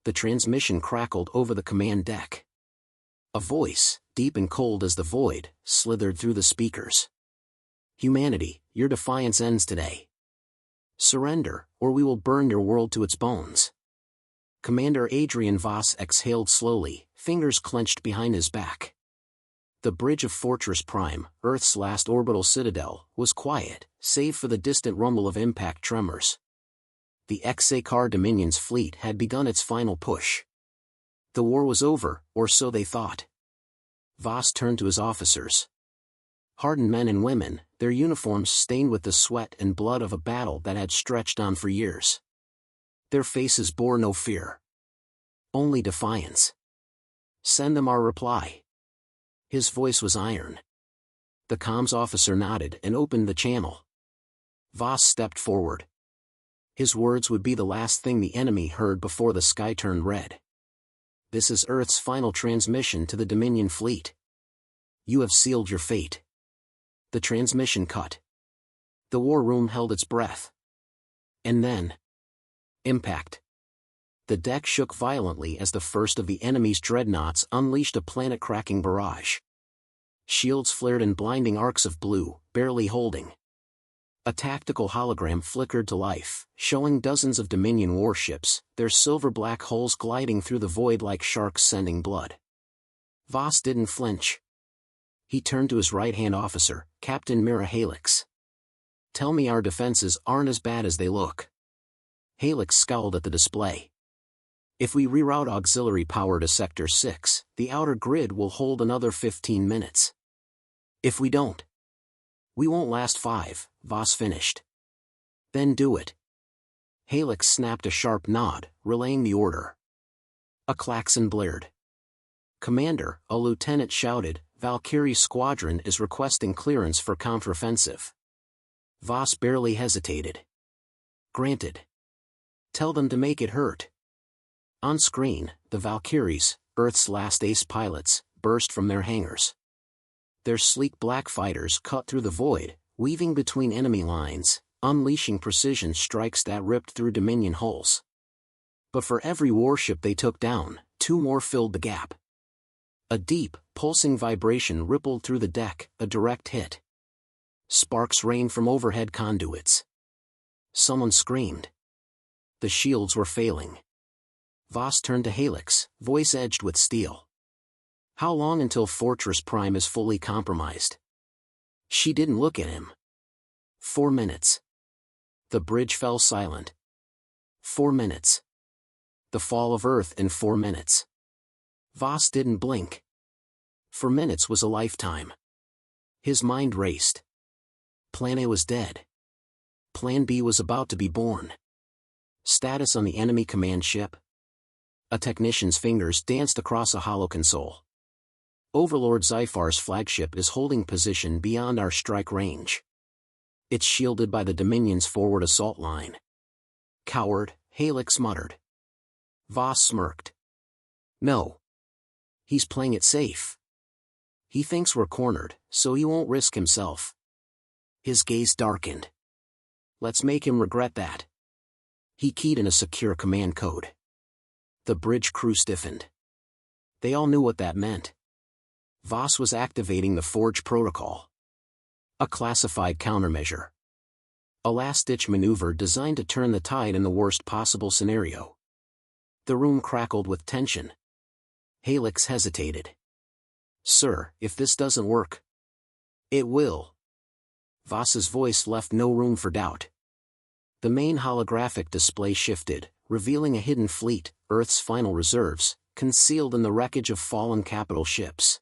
The transmission crackled over the command deck. A voice, deep and cold as the void, slithered through the speakers. "Humanity, your defiance ends today. Surrender, or we will burn your world to its bones." Commander Adrian Voss exhaled slowly, fingers clenched behind his back. The bridge of Fortress Prime, Earth's last orbital citadel, was quiet, save for the distant rumble of impact tremors. The XACAR Dominion's fleet had begun its final push. The war was over, or so they thought. Voss turned to his officers. Hardened men and women, their uniforms stained with the sweat and blood of a battle that had stretched on for years. Their faces bore no fear. Only defiance. "Send them our reply." His voice was iron. The comms officer nodded and opened the channel. Voss stepped forward. His words would be the last thing the enemy heard before the sky turned red. "This is Earth's final transmission to the Dominion fleet. You have sealed your fate." The transmission cut. The war room held its breath. And then... impact. The deck shook violently as the first of the enemy's dreadnoughts unleashed a planet-cracking barrage. Shields flared in blinding arcs of blue, barely holding. A tactical hologram flickered to life, showing dozens of Dominion warships, their silver-black hulls gliding through the void like sharks sending blood. Voss didn't flinch. He turned to his right-hand officer, Captain Mira Halix. "Tell me our defenses aren't as bad as they look." Halix scowled at the display. "If we reroute auxiliary power to Sector 6, the outer grid will hold another 15 minutes. If we don't, we won't last 5, Voss finished. "Then do it." Halix snapped a sharp nod, relaying the order. A klaxon blared. "Commander," a lieutenant shouted, "Valkyrie Squadron is requesting clearance for counteroffensive." Voss barely hesitated. "Granted. Tell them to make it hurt." On screen, the Valkyries, Earth's last ace pilots, burst from their hangars. Their sleek black fighters cut through the void, weaving between enemy lines, unleashing precision strikes that ripped through Dominion hulls. But for every warship they took down, 2 more filled the gap. A deep, pulsing vibration rippled through the deck, a direct hit. Sparks rained from overhead conduits. Someone screamed. The shields were failing. Voss turned to Halix, voice edged with steel. "How long until Fortress Prime is fully compromised?" She didn't look at him. 4 minutes. The bridge fell silent. 4 minutes. The fall of Earth in 4 minutes. Voss didn't blink. 4 minutes was a lifetime. His mind raced. Plan A was dead. Plan B was about to be born. Status on the enemy command ship. A technician's fingers danced across a hollow console. "Overlord Zyfar's flagship is holding position beyond our strike range. It's shielded by the Dominion's forward assault line." "Coward," Halix muttered. Voss smirked. "No. He's playing it safe. He thinks we're cornered, so he won't risk himself." His gaze darkened. "Let's make him regret that." He keyed in a secure command code. The bridge crew stiffened. They all knew what that meant. Voss was activating the Forge Protocol. A classified countermeasure. A last-ditch maneuver designed to turn the tide in the worst possible scenario. The room crackled with tension. Halix hesitated. "Sir, if this doesn't work..." "It will." Voss's voice left no room for doubt. The main holographic display shifted, revealing a hidden fleet, Earth's final reserves, concealed in the wreckage of fallen capital ships.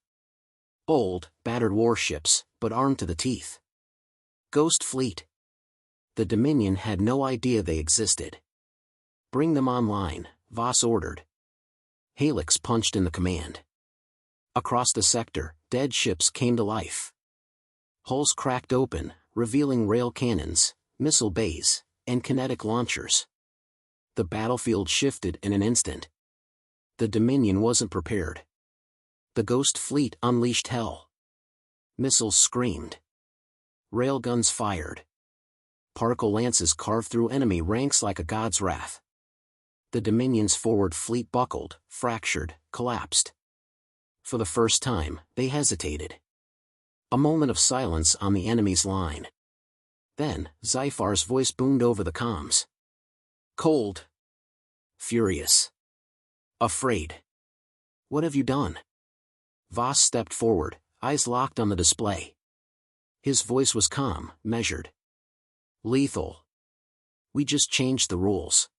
Old, battered warships, but armed to the teeth. Ghost Fleet. The Dominion had no idea they existed. "Bring them online," Voss ordered. Halix punched in the command. Across the sector, dead ships came to life. Hulls cracked open, revealing rail cannons, missile bays, and kinetic launchers. The battlefield shifted in an instant. The Dominion wasn't prepared. The Ghost Fleet unleashed hell. Missiles screamed. Railguns fired. Particle lances carved through enemy ranks like a god's wrath. The Dominion's forward fleet buckled, fractured, collapsed. For the first time, they hesitated. A moment of silence on the enemy's line. Then, Zyphar's voice boomed over the comms. Cold. Furious. Afraid. What have you done? Voss stepped forward, eyes locked on the display. His voice was calm, measured. Lethal. We just changed the rules.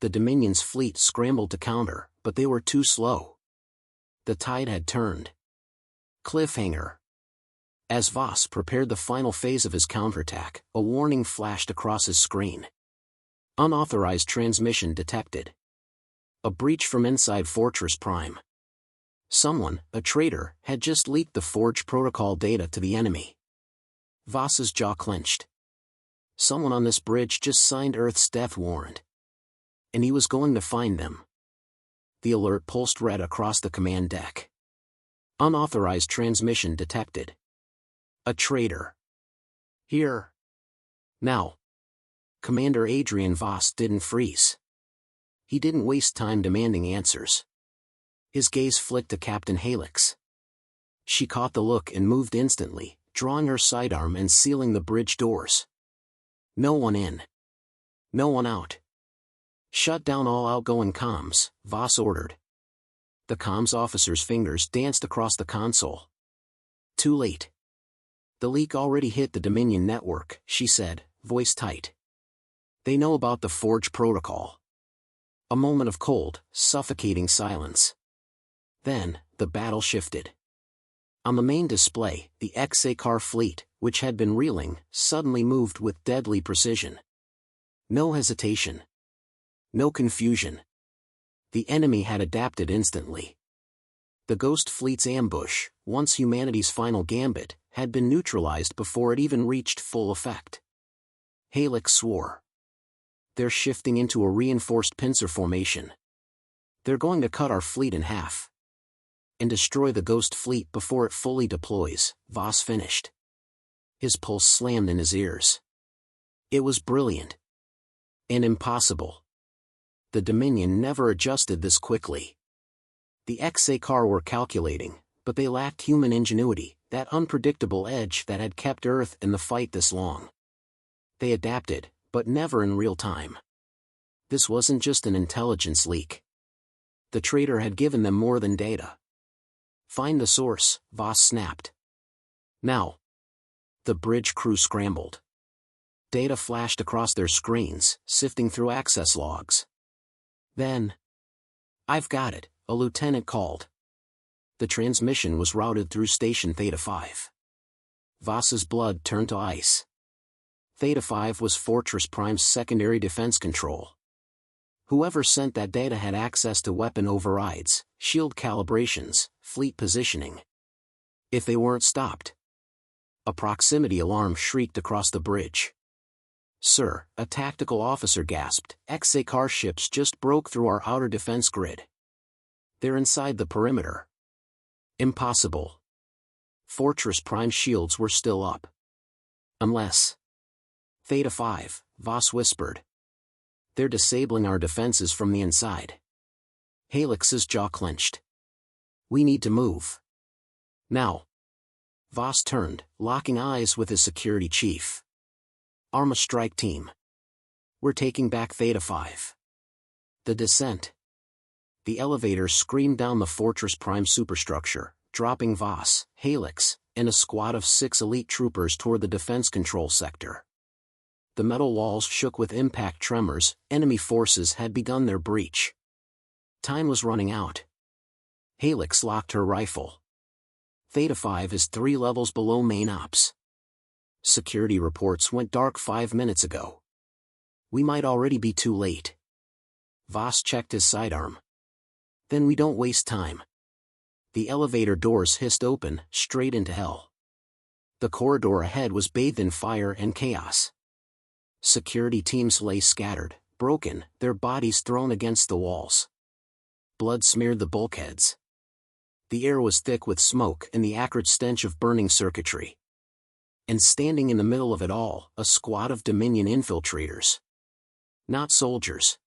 The Dominion's fleet scrambled to counter, but they were too slow. The tide had turned. Cliffhanger. As Voss prepared the final phase of his counterattack, a warning flashed across his screen. Unauthorized transmission detected. A breach from inside Fortress Prime. Someone, a traitor, had just leaked the Forge protocol data to the enemy. Voss's jaw clenched. Someone on this bridge just signed Earth's death warrant. And he was going to find them. The alert pulsed red across the command deck. Unauthorized transmission detected. A traitor. Here. Now. Commander Adrian Voss didn't freeze. He didn't waste time demanding answers. His gaze flicked to Captain Helix. She caught the look and moved instantly, drawing her sidearm and sealing the bridge doors. No one in. No one out. Shut down all outgoing comms, Voss ordered. The comms officer's fingers danced across the console. Too late. The leak already hit the Dominion network, she said, voice tight. They know about the Forge protocol. A moment of cold, suffocating silence. Then, the battle shifted. On the main display, the HFY fleet, which had been reeling, suddenly moved with deadly precision. No hesitation. No confusion. The enemy had adapted instantly. The Ghost Fleet's ambush, once humanity's final gambit, had been neutralized before it even reached full effect. Helix swore. They're shifting into a reinforced pincer formation. They're going to cut our fleet in half. And destroy the Ghost Fleet before it fully deploys, Voss finished. His pulse slammed in his ears. It was brilliant. And impossible. The Dominion never adjusted this quickly. The HFY were calculating, but they lacked human ingenuity, that unpredictable edge that had kept Earth in the fight this long. They adapted, but never in real time. This wasn't just an intelligence leak. The traitor had given them more than data. Find the source, Voss snapped. Now. The bridge crew scrambled. Data flashed across their screens, sifting through access logs. Then. I've got it, a lieutenant called. The transmission was routed through Station Theta 5. Voss's blood turned to ice. Theta 5 was Fortress Prime's secondary defense control. Whoever sent that data had access to weapon overrides, shield calibrations, fleet positioning. If they weren't stopped. A proximity alarm shrieked across the bridge. Sir, a tactical officer gasped, HFY ships just broke through our outer defense grid. They're inside the perimeter. Impossible. Fortress Prime shields were still up. Unless. Theta 5, Voss whispered. They're disabling our defenses from the inside. Helix's jaw clenched. We need to move. Now. Voss turned, locking eyes with his security chief. Arma strike team. We're taking back Theta 5. The descent. The elevator screamed down the Fortress Prime superstructure, dropping Voss, Helix, and a squad of 6 elite troopers toward the defense control sector. The metal walls shook with impact tremors, enemy forces had begun their breach. Time was running out. Helix locked her rifle. Theta 5 is 3 levels below main ops. Security reports went dark 5 minutes ago. We might already be too late. Voss checked his sidearm. Then we don't waste time. The elevator doors hissed open, straight into hell. The corridor ahead was bathed in fire and chaos. Security teams lay scattered, broken, their bodies thrown against the walls. Blood smeared the bulkheads. The air was thick with smoke and the acrid stench of burning circuitry. And standing in the middle of it all, a squad of Dominion infiltrators. Not soldiers.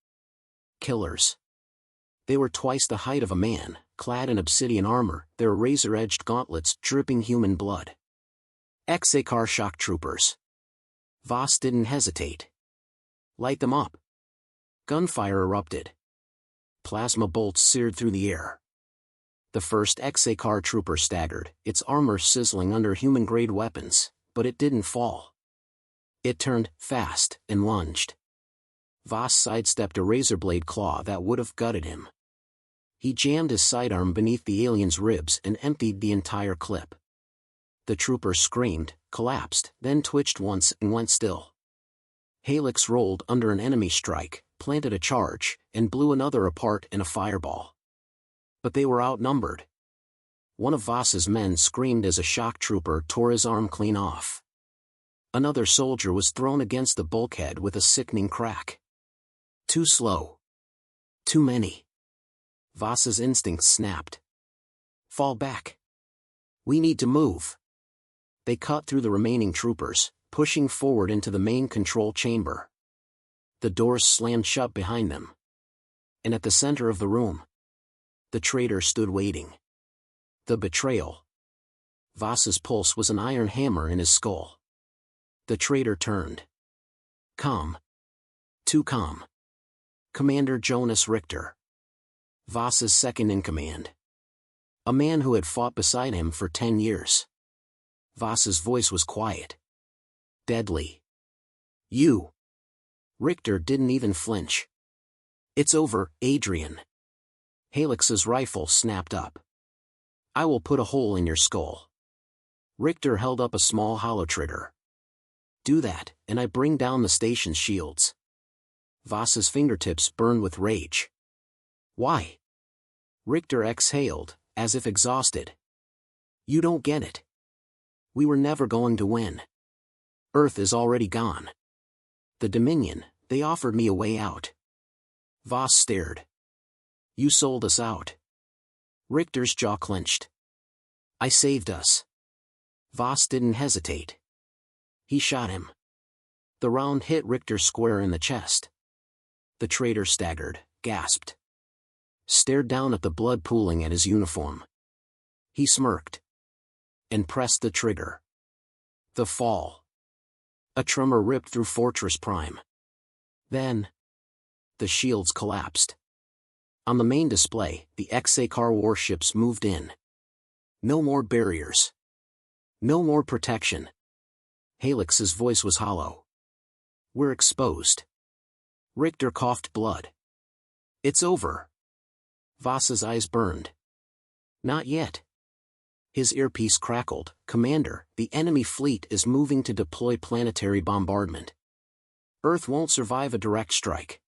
Killers. They were twice the height of a man, clad in obsidian armor, their razor-edged gauntlets dripping human blood. HFY shock troopers. Voss didn't hesitate. Light them up. Gunfire erupted. Plasma bolts seared through the air. The first HFY trooper staggered, its armor sizzling under human-grade weapons, but it didn't fall. It turned, fast, and lunged. Voss sidestepped a razor-blade claw that would have gutted him. He jammed his sidearm beneath the alien's ribs and emptied the entire clip. The trooper screamed, collapsed, then twitched once and went still. Helix rolled under an enemy strike, planted a charge, and blew another apart in a fireball. But they were outnumbered. One of Voss's men screamed as a shock trooper tore his arm clean off. Another soldier was thrown against the bulkhead with a sickening crack. Too slow. Too many. Voss's instincts snapped. Fall back. We need to move. They cut through the remaining troopers, pushing forward into the main control chamber. The doors slammed shut behind them. And at the center of the room, the traitor stood waiting. The betrayal. Voss's pulse was an iron hammer in his skull. The traitor turned. Calm. Too calm. Commander Jonas Richter. Voss's second in command. A man who had fought beside him for 10 years. Voss's voice was quiet. Deadly. You. Richter didn't even flinch. It's over, Adrian. Helix's rifle snapped up. I will put a hole in your skull. Richter held up a small hollow trigger. Do that, and I bring down the station's shields. Voss's fingertips burned with rage. Why? Richter exhaled, as if exhausted. You don't get it. We were never going to win. Earth is already gone. The Dominion, they offered me a way out. Voss stared. You sold us out. Richter's jaw clenched. I saved us. Voss didn't hesitate. He shot him. The round hit Richter square in the chest. The traitor staggered, gasped. Stared down at the blood pooling at his uniform. He smirked. And pressed the trigger. The fall. A tremor ripped through Fortress Prime. Then, the shields collapsed. On the main display, the HFY warships moved in. No more barriers. No more protection. Helix's voice was hollow. We're exposed. Richter coughed blood. It's over. Voss's eyes burned. Not yet. His earpiece crackled. Commander, the enemy fleet is moving to deploy planetary bombardment. Earth won't survive a direct strike.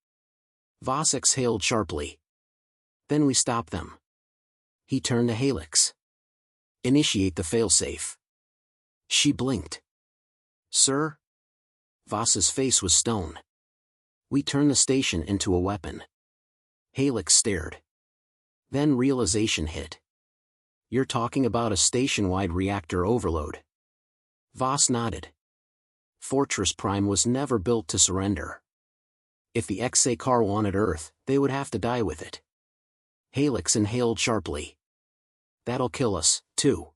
Voss exhaled sharply. Then we stop them. He turned to Helix. Initiate the failsafe. She blinked. Sir? Voss's face was stone. We turn the station into a weapon. Helix stared. Then realization hit. You're talking about a station-wide reactor overload. Voss nodded. Fortress Prime was never built to surrender. If the HFY wanted Earth, they would have to die with it. Helix inhaled sharply. That'll kill us, too.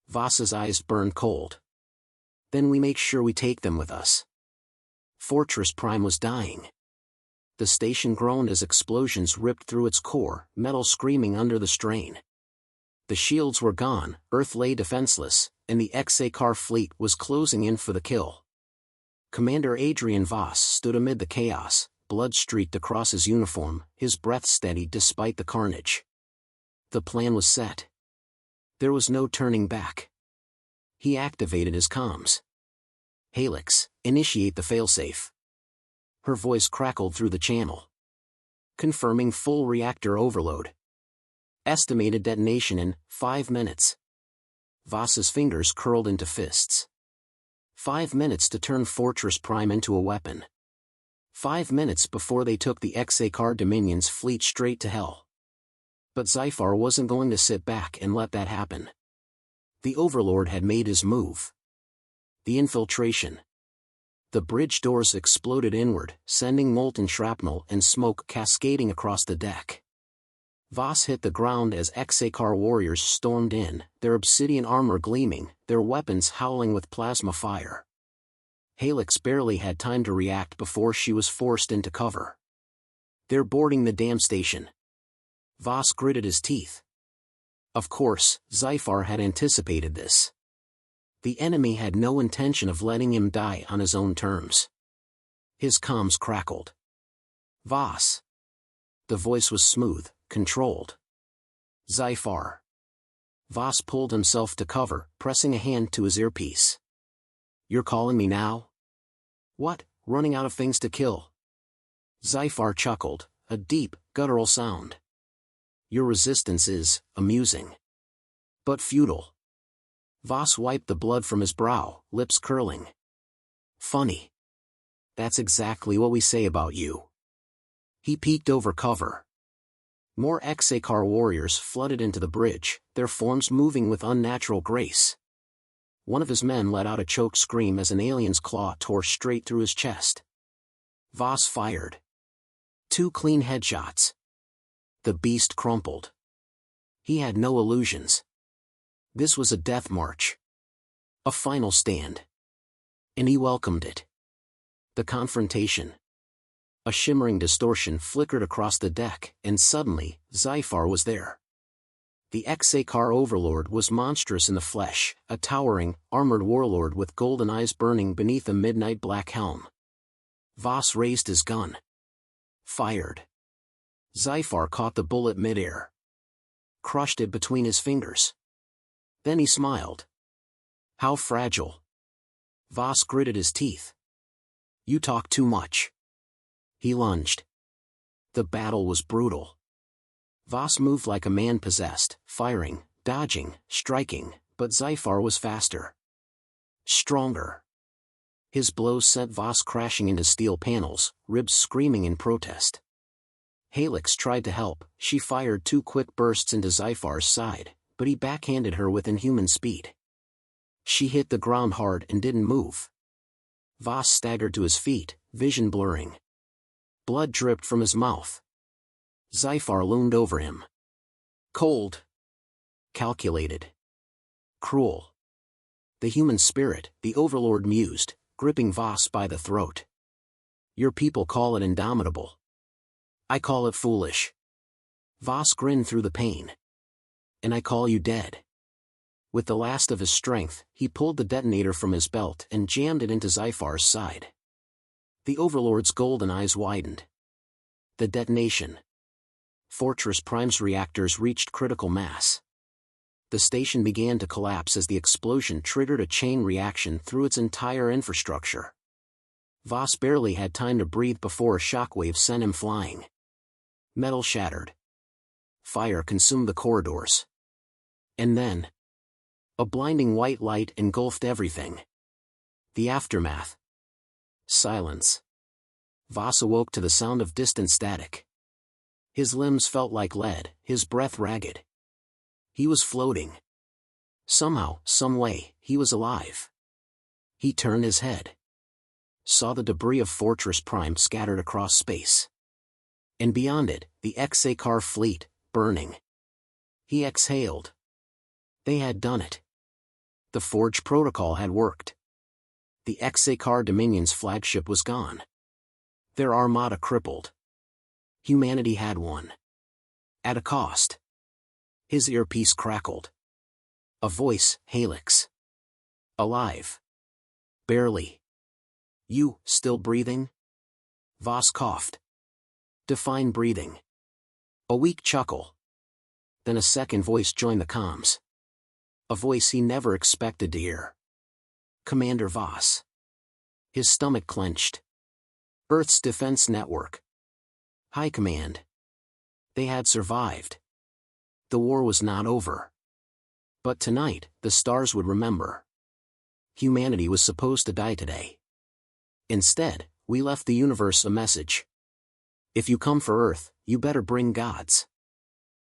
Voss's eyes burned cold. Then we make sure we take them with us. Fortress Prime was dying. The station groaned as explosions ripped through its core, metal screaming under the strain. The shields were gone, Earth lay defenseless, and the HFY fleet was closing in for the kill. Commander Adrian Voss stood amid the chaos, blood streaked across his uniform, his breath steady despite the carnage. The plan was set. There was no turning back. He activated his comms. Helix, initiate the failsafe. Her voice crackled through the channel. Confirming full reactor overload. Estimated detonation in 5 minutes. Voss's fingers curled into fists. 5 minutes to turn Fortress Prime into a weapon. 5 minutes before they took the HFY Dominion's fleet straight to hell. But Sci-fi wasn't going to sit back and let that happen. The Overlord had made his move. The infiltration. The bridge doors exploded inward, sending molten shrapnel and smoke cascading across the deck. Voss hit the ground as HFY warriors stormed in, their obsidian armor gleaming, their weapons howling with plasma fire. Helix barely had time to react before she was forced into cover. "They're boarding the dam station." Voss gritted his teeth. Of course, Zyphar had anticipated this. The enemy had no intention of letting him die on his own terms. His comms crackled. "Voss." The voice was smooth, controlled. "Zyphar." Voss pulled himself to cover, pressing a hand to his earpiece. "You're calling me now?" "What, running out of things to kill?" Zyphar chuckled, a deep, guttural sound. "Your resistance is amusing. But futile." Voss wiped the blood from his brow, lips curling. "Funny. That's exactly what we say about you." He peeked over cover. More HFY warriors flooded into the bridge, their forms moving with unnatural grace. One of his men let out a choked scream as an alien's claw tore straight through his chest. Voss fired. 2 clean headshots. The beast crumpled. He had no illusions. This was a death march. A final stand. And he welcomed it. The confrontation. A shimmering distortion flickered across the deck, and suddenly, Zyphar was there. The HFY overlord was monstrous in the flesh, a towering, armored warlord with golden eyes burning beneath a midnight black helm. Voss raised his gun. Fired. Zyphar caught the bullet midair. Crushed it between his fingers. Then he smiled. "How fragile." Voss gritted his teeth. "You talk too much." He lunged. The battle was brutal. Voss moved like a man possessed, firing, dodging, striking, but Zyphar was faster. Stronger. His blows sent Voss crashing into steel panels, ribs screaming in protest. Helix tried to help. She fired 2 quick bursts into Zyphar's side, but he backhanded her with inhuman speed. She hit the ground hard and didn't move. Voss staggered to his feet, vision blurring. Blood dripped from his mouth. Zyphar loomed over him. Cold. Calculated. Cruel. The human spirit, the overlord mused, gripping Voss by the throat. "Your people call it indomitable. I call it foolish." Voss grinned through the pain. "And I call you dead." With the last of his strength, he pulled the detonator from his belt and jammed it into Zyphar's side. The overlord's golden eyes widened. The detonation. Fortress Prime's reactors reached critical mass. The station began to collapse as the explosion triggered a chain reaction through its entire infrastructure. Voss barely had time to breathe before a shockwave sent him flying. Metal shattered. Fire consumed the corridors. And then, a blinding white light engulfed everything. The aftermath. Silence. Voss awoke to the sound of distant static. His limbs felt like lead, his breath ragged. He was floating. Somehow, some way, he was alive. He turned his head. Saw the debris of Fortress Prime scattered across space. And beyond it, the HFY fleet, burning. He exhaled. They had done it. The Forge Protocol had worked. The HFY Dominion's flagship was gone. Their armada crippled. Humanity had won. At a cost. His earpiece crackled. A voice, Helix. Alive. Barely. "You, still breathing?" Voss coughed. "Define breathing." A weak chuckle. Then a second voice joined the comms. A voice he never expected to hear. Commander Voss. His stomach clenched. Earth's defense network. High Command. They had survived. The war was not over. But tonight, the stars would remember. Humanity was supposed to die today. Instead, we left the universe a message. If you come for Earth, you better bring gods.